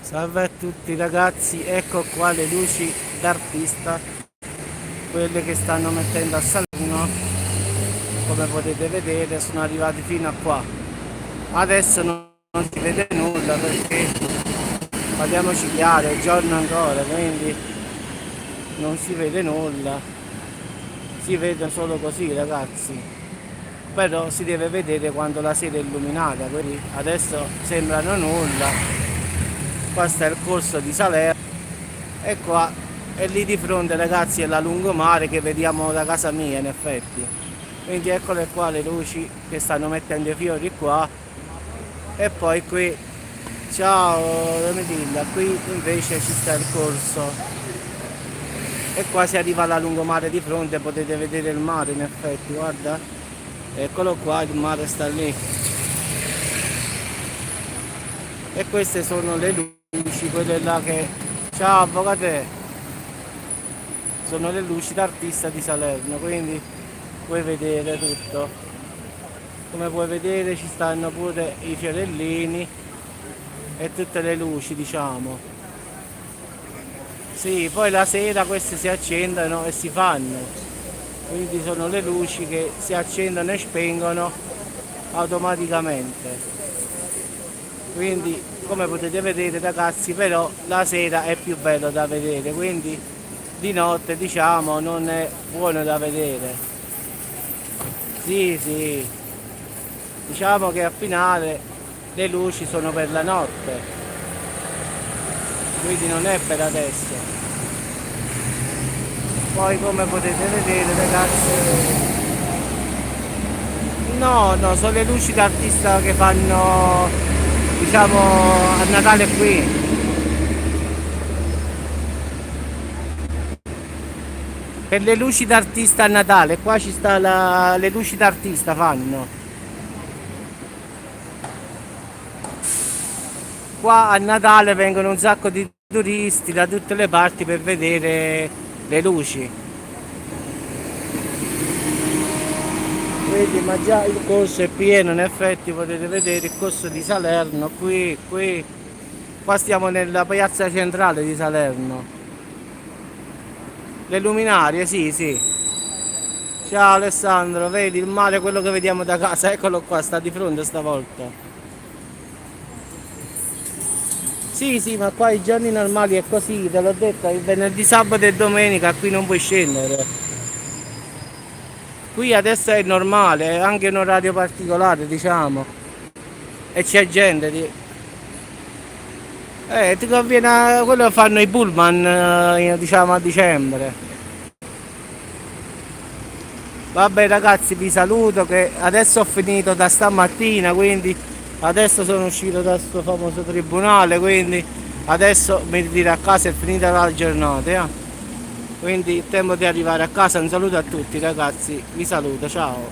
Salve a tutti ragazzi, ecco qua le luci d'artista, quelle che stanno mettendo a Salerno, come potete vedere sono arrivati fino a qua. Adesso non si vede nulla perché, parliamoci chiaro, è giorno ancora, quindi non si vede nulla, si vede solo così ragazzi, però si deve vedere quando la sera è illuminata, quindi adesso sembrano nulla. Qua sta il corso di Salerno e qua e lì di fronte ragazzi è la lungomare che vediamo da casa mia in effetti, quindi eccole qua le luci che stanno mettendo i fiori qua. E poi qui, ciao Domitilla, qui invece ci sta il corso e qua si arriva alla lungomare di fronte, potete vedere il mare in effetti, guarda, eccolo qua, il mare sta lì. E queste sono le luci, quelle là che, ciao avvocate, sono le luci d'artista di Salerno, quindi puoi vedere tutto. Come puoi vedere ci stanno pure i fiorellini e tutte le luci, diciamo. Sì, poi la sera queste si accendono e si fanno, quindi sono le luci che si accendono e spengono automaticamente. Quindi come potete vedere ragazzi, però la sera è più bello da vedere, quindi di notte diciamo non è buono da vedere. Sì, sì, diciamo che a finale le luci sono per la notte, quindi non è per adesso. Poi come potete vedere ragazzi, no, no, sono le luci d'artista che fanno, diciamo, a Natale qui. Per le luci d'artista a Natale, qua ci sta le luci d'artista fanno. Qua a Natale vengono un sacco di turisti da tutte le parti per vedere le luci. Vedi, ma già il corso è pieno, in effetti potete vedere il corso di Salerno, qua stiamo nella piazza centrale di Salerno. Le luminarie, sì, sì. Ciao Alessandro, vedi il mare, quello che vediamo da casa, eccolo qua, sta di fronte stavolta. Sì, sì, ma qua i giorni normali è così, te l'ho detto, il venerdì, sabato e domenica qui non puoi scendere. Qui adesso è normale, è anche un orario particolare, diciamo. E c'è gente di... ti conviene quello che fanno i pullman, diciamo a dicembre. Vabbè ragazzi, vi saluto che adesso ho finito da stamattina, quindi adesso sono uscito da questo famoso tribunale, quindi adesso mi ritiro a casa, è finita la giornata, quindi è tempo di arrivare a casa. Un saluto a tutti ragazzi, vi saluto, ciao.